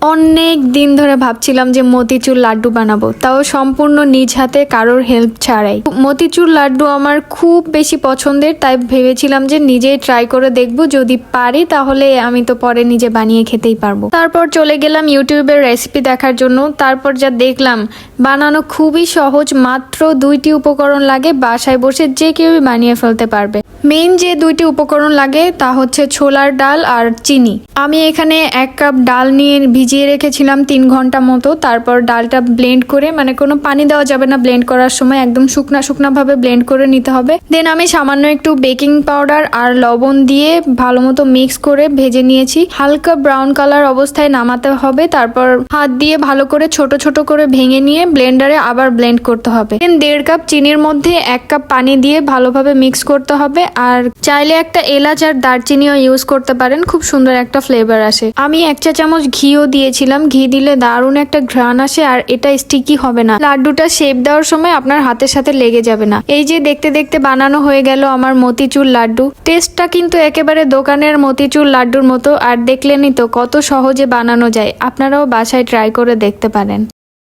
অনেক দিন ধরে ভাবছিলাম যে মতিচুর লাড্ডু বানাবো, তাও সম্পূর্ণ নিজ হাতে, কারোর হেল্প ছাড়াই। মতিচুর লাড্ডু আমার খুব বেশি পছন্দের, তাই ভেবেছিলাম যে নিজেই ট্রাই করে দেখবো, যদি পারি তাহলে আমি তো পরে নিজে বানিয়ে খেতেই পারবো। তারপর চলে গেলাম ইউটিউবের রেসিপি দেখার জন্য। তারপর যা দেখলাম, বানানো খুবই সহজ, মাত্র 2টি উপকরণ লাগে, বাসায় বসে যে কেউই বানিয়ে ফেলতে পারবে। মেইন যে 2টি উপকরণ লাগে তা হচ্ছে ছোলার ডাল আর চিনি। আমি এখানে 1 কাপ ডাল নিয়ে ভিজিয়ে রেখেছিলাম 3 ঘন্টা মতো। তারপর ডালটা ব্লেন্ড করে, মানে কোনো পানি দেওয়া যাবে না ব্লেন্ড করার সময়, একদম শুকনা শুকনা ভাবে ব্লেন্ড করে নিতে হবে। দেন আমি সামান্য একটু বেকিং পাউডার আর লবণ দিয়ে ভালো মতো মিক্স করে ভেজে নিয়েছি। হালকা ব্রাউন কালার অবস্থায় নামাতে হবে। তারপর হাত দিয়ে ভালো করে ছোট ছোট করে ভেঙে নিয়ে ব্লেন্ডারে আবার ব্লেন্ড করতে হবে। দেন 1.5 কাপ চিনির মধ্যে 1 কাপ পানি দিয়ে ভালোভাবে মিক্স করতে হবে। আর চাইলে একটা এলাচ আর দারচিনিও ইউজ করতে পারেন, খুব সুন্দর একটা ফ্লেভার আসে। আমি 1 চা চামচ ঘিও দিয়েছিলাম, ঘি দিলে দারুণ একটা ঘ্রাণ আসে আর এটা স্টিকি হবে না। লাড্ডুটা শেপ দেওয়ার সময় আপনার হাতের সাথে লেগে যাবে না। এই যে দেখতে দেখতে বানানো হয়ে গেল আমার মতিচুর লাড্ডু। টেস্টটা কিন্তু একেবারে দোকানের মতিচুর লাড্ডুর মতো, আর দেখলেনই তো কত সহজে বানানো যায়। আপনারাও বাসায় ট্রাই করে দেখতে পারেন।